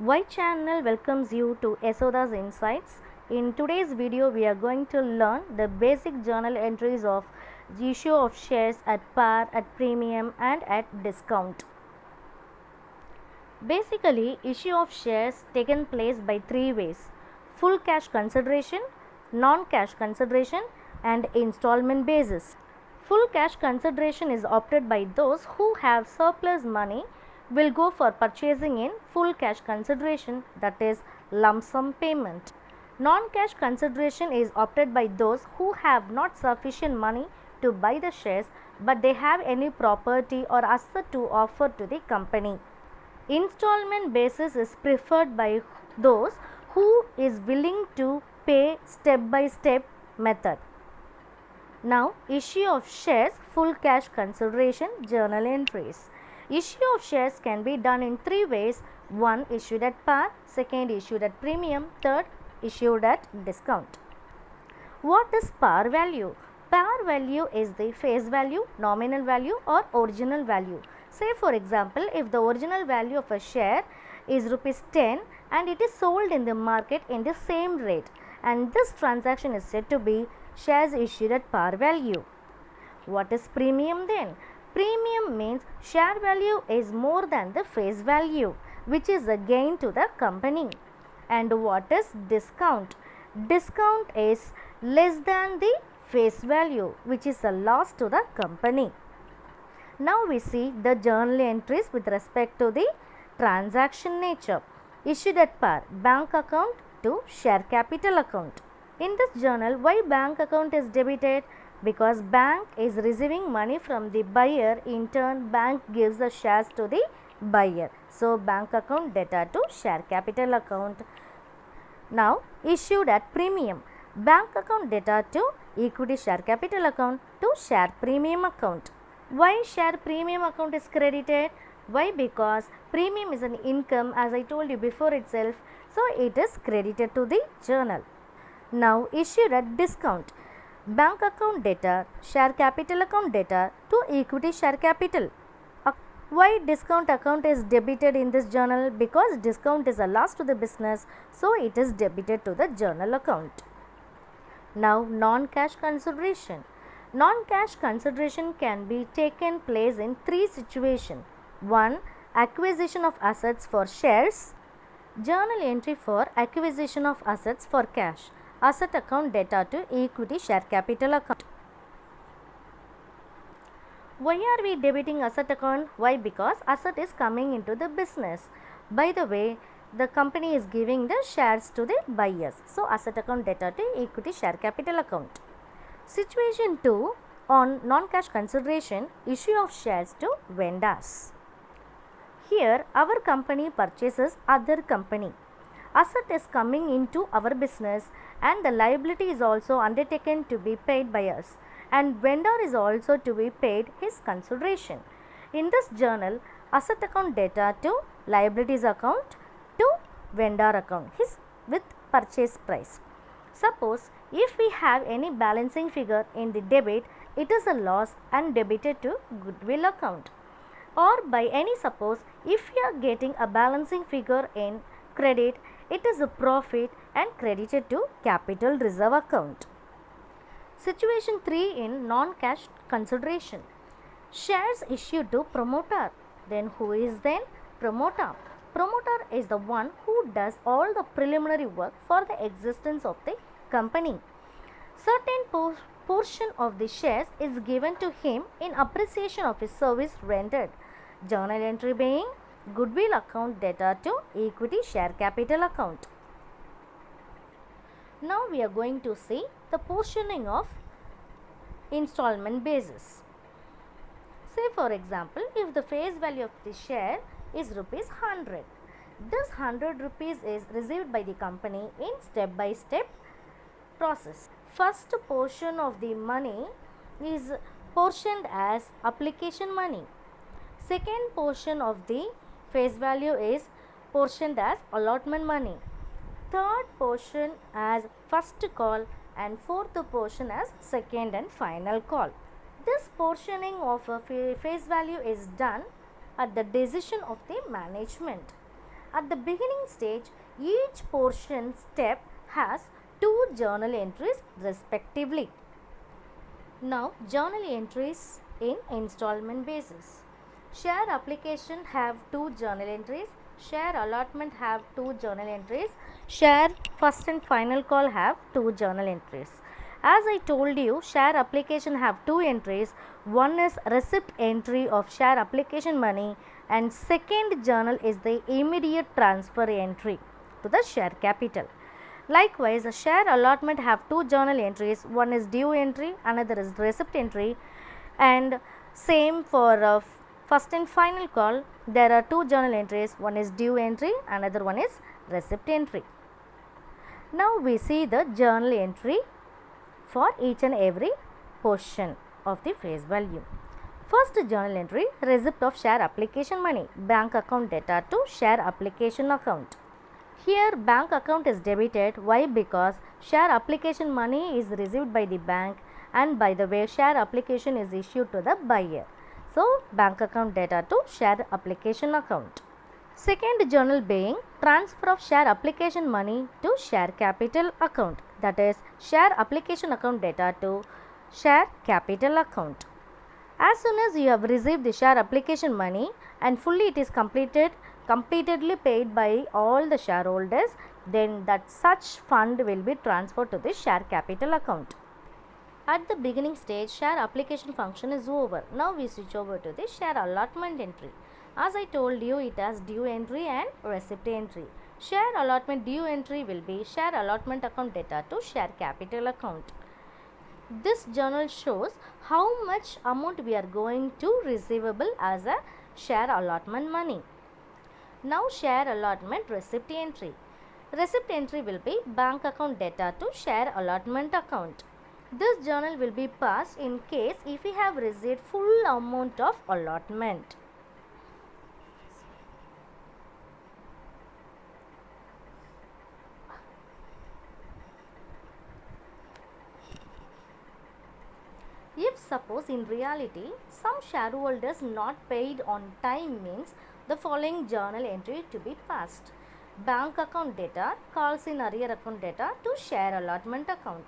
Y channel welcomes you to Yasodha's Insights. In today's video, we are going to learn the basic journal entries of the issue of shares at par, at premium, and at discount. Basically, issue of shares taken place by three ways: full cash consideration, non-cash consideration, and installment basis. Full cash consideration is opted by those who have surplus money will go for purchasing in full cash consideration, that is lump sum payment. Non-cash consideration is opted by those who have not sufficient money to buy the shares but they have any property or asset to offer to the company. Installment basis is preferred by those who is willing to pay step by step method. Now, issue of shares, full cash consideration, journal entries. Issue of shares can be done in three ways: one, issued at par; second, issued at premium; third, issued at discount. What is par value? Par value is the face value, nominal value, or original value. Say for example, if the original value of a share is rupees 10 and it is sold in the market in the same rate, and this transaction is said to be shares issued at par value. What is premium then? Premium means share value is more than the face value, which is a gain to the company. And what is discount? Discount is less than the face value, which is a loss to the company. Now we see the journal entries with respect to the transaction nature. Issued at par, bank account to share capital account. In this journal, why bank account is debited? Because bank is receiving money from the buyer, in turn bank gives the shares to the buyer. So bank account debtor to share capital account. Now issued at premium, bank account debtor to equity share capital account to share premium account. Why share premium account is credited? Why? Because premium is an income, as I told you before itself, so it is credited to the journal. Now issued at discount, bank account debtor, share capital account debtor to equity share capital. Why discount account is debited in this journal? Because discount is a loss to the business, so it is debited to the journal account. Now non-cash consideration. Non-cash consideration can be taken place in three situations. One, acquisition of assets for shares. Journal entry for acquisition of assets for cash. Asset account debtor to equity share capital account. Why are we debiting asset account? Why? Because asset is coming into the business. By the way, the company is giving the shares to the buyers. So asset account debtor to equity share capital account. Situation 2, on non-cash consideration, issue of shares to vendors. Here our company purchases other company. Asset is coming into our business and the liability is also undertaken to be paid by us, and vendor is also to be paid his consideration. In this journal, asset account debtor to liabilities account to vendor account, his with purchase price. Suppose if we have any balancing figure in the debit, it is a loss and debited to goodwill account. Or by any suppose, if we are getting a balancing figure in credit, it is a profit and credited to capital reserve account. Situation 3, in non-cash consideration, shares issued to promoter. Then who is then promoter? Promoter is the one who does all the preliminary work for the existence of the company. Certain portion of the shares is given to him in appreciation of his service rendered. Journal entry being goodwill account debtor to equity share capital account. Now we are going to see the portioning of installment basis. Say for example, if the face value of the share is rupees 100, this 100 rupees is received by the company in step by step process. First portion of the money is portioned as application money. Second portion of the face value is portioned as allotment money. Third portion as first call, and fourth portion as second and final call. This portioning of a face value is done at the decision of the management. At the beginning stage, each portion step has two journal entries respectively. Now, journal entries in installment basis. Share application have two journal entries. Share allotment have two journal entries. Share first and final call have two journal entries. As I told you, share application have two entries. One is receipt entry of share application money and second journal is the immediate transfer entry to the share capital. Likewise, a share allotment have two journal entries. One is due entry, another is receipt entry, and same for first and final call. There are two journal entries. One is due entry, another one is receipt entry. Now we see the journal entry for each and every portion of the face value. First journal entry, receipt of share application money, bank account data to share application account. Here bank account is debited. Why? Because share application money is received by the bank, and by the way share application is issued to the buyer. So bank account data to share application account. Second journal being transfer of share application money to share capital account, that is share application account data to share capital account. As soon as you have received the share application money and fully it is completely paid by all the shareholders, then that such fund will be transferred to the share capital account. At the beginning stage, share application function is over. Now we switch over to the share allotment entry. As I told you, it has due entry and receipt entry. Share allotment due entry will be share allotment account data to share capital account. This journal shows how much amount we are going to receivable as a share allotment money. Now share allotment receipt entry. Receipt entry will be bank account data to share allotment account. This journal will be passed in case if we have received full amount of allotment. If suppose in reality some shareholders not paid on time means the following journal entry to be passed. Bank account data, calls in arrear account data to share allotment account.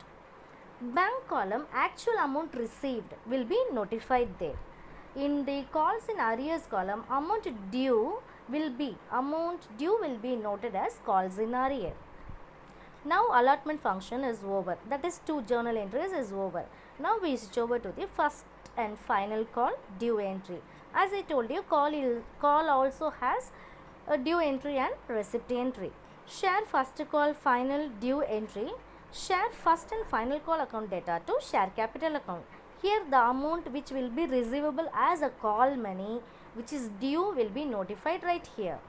Bank column actual amount received will be notified there. In the calls in arrears column, amount due will be noted as calls in arrear. Now allotment function is over, that is two journal entries is over. Now we switch over to the first and final call, due entry. As I told you, call also has a due entry and receipt entry. Share first call final due entry. Share first and final call account data to share capital account. Here the amount which will be receivable as a call money which is due will be notified right here.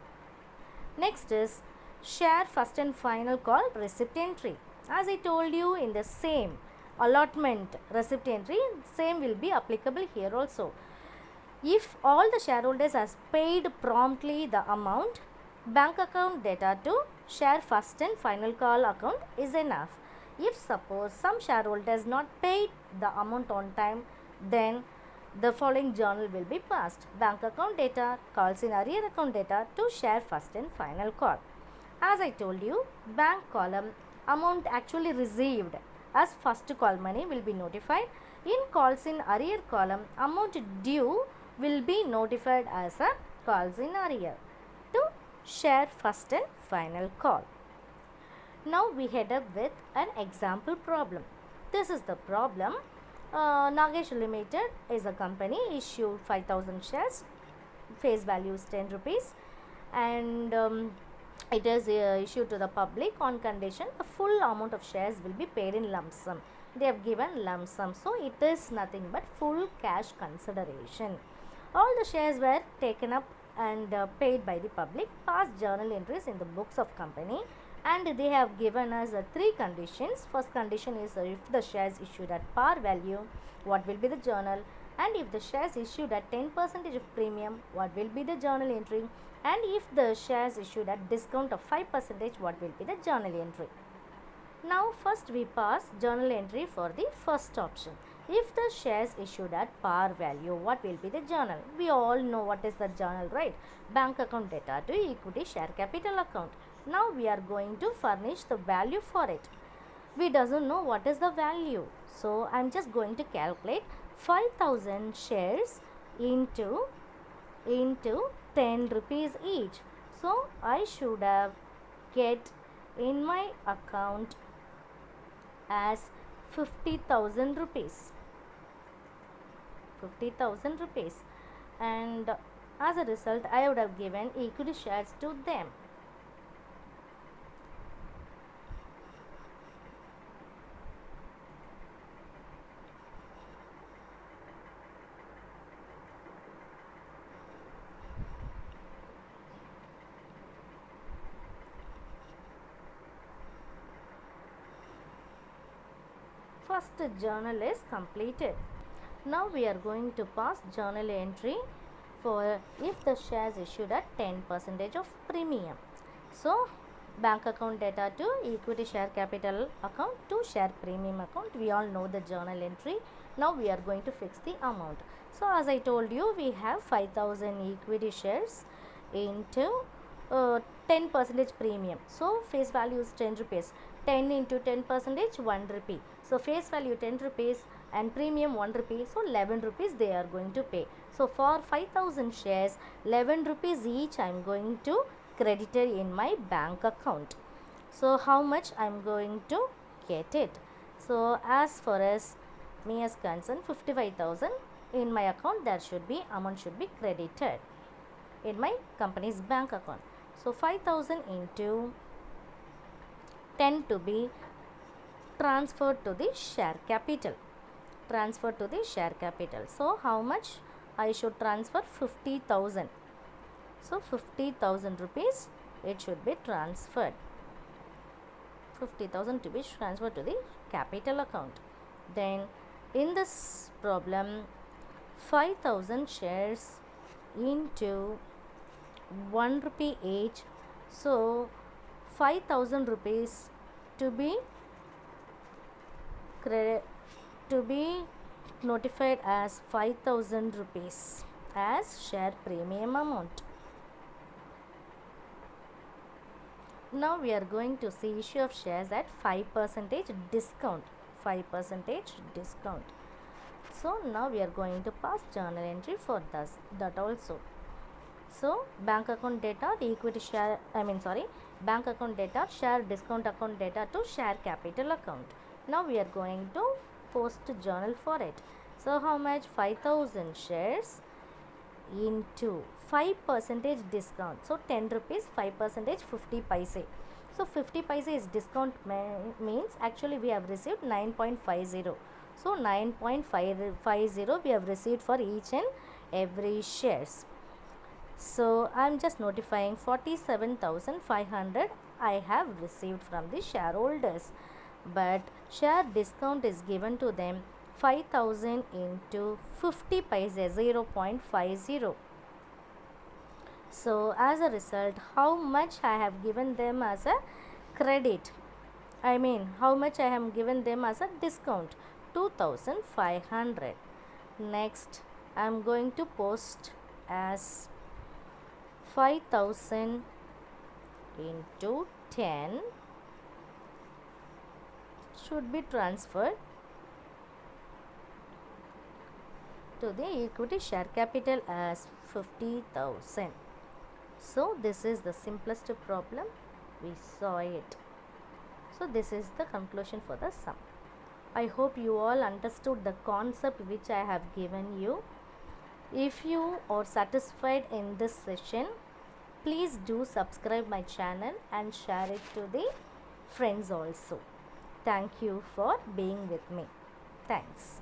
Next is share first and final call receipt entry. As I told you, in the same allotment receipt entry, same will be applicable here also. If all the shareholders has paid promptly the amount, bank account data to share first and final call account is enough. If suppose some shareholders not paid the amount on time, then the following journal will be passed. Bank account data, calls in arrear account data to share first and final call. As I told you, bank column amount actually received as first call money will be notified. In calls in arrear column, amount due will be notified as a calls in arrear to share first and final call. Now we head up with an example problem. This is the problem. Nagesh Limited is a company, issued 5,000 shares, face value is 10 rupees, and it is issued to the public on condition the full amount of shares will be paid in lump sum. They have given lump sum, so it is nothing but full cash consideration. All the shares were taken up and paid by the public. Past journal entries in the books of company, and they have given us three conditions. First condition is if the shares issued at par value, what will be the journal, and if the shares issued at 10% of premium, what will be the journal entry, and if the shares issued at discount of 5%, what will be the journal entry. Now first we pass journal entry for the first option. If the shares issued at par value, what will be the journal? We all know what is the journal, right? Bank account data to equity share capital account. Now we are going to furnish the value for it. We doesn't know what is the value. So I'm just going to calculate 5,000 shares into 10 rupees each. So I should have get in my account as 50,000 rupees. 50,000 rupees, and as a result I would have given equity shares to them. First journal is completed. Now we are going to pass journal entry for if the shares issued at 10% of premium. So bank account data to equity share capital account to share premium account. We all know the journal entry. Now we are going to fix the amount. So as I told you, we have 5,000 equity shares into 10% premium. So face value is 10 rupees. 10 into 10% 1 rupee. So face value 10 rupees and premium 1 rupee. So 11 rupees they are going to pay. So for 5,000 shares, 11 rupees each I am going to credited in my bank account. So how much I am going to get it? So as far as me is concerned, 55,000 in my account, there should be amount should be credited in my company's bank account. So 5,000 into 10 to be transferred to the share capital. Transferred to the share capital. So how much I should transfer? 50,000. So 50,000 rupees it should be transferred. 50,000 to be transferred to the capital account. Then in this problem, 5,000 shares into 1 rupee each. So 5,000 rupees to be notified as 5,000 rupees as share premium amount. Now we are going to see issue of shares at 5% discount. 5% discount. So now we are going to pass journal entry for that also. So bank account data, the equity share, bank account data, share discount account data to share capital account. Now we are going to post journal for it. So how much? 5,000 shares into 5% discount. So 10 rupees, 5%, 50 paise. So 50 paise is discount means actually we have received 9.50. So 9.50 we have received for each and every shares. So I am just notifying 47,500 I have received from the shareholders, but share discount is given to them 5,000 into 50 paise, 0.50. So as a result, how much I have given them as a credit? How much I have given them as a discount? 2,500. Next, I am going to post as 5,000 into 10 should be transferred to the equity share capital as 50,000. So this is the simplest problem, we saw it. So this is the conclusion for the sum. I hope you all understood the concept which I have given you. If you are satisfied in this session, please do subscribe my channel and share it to the friends also. Thank you for being with me. Thanks.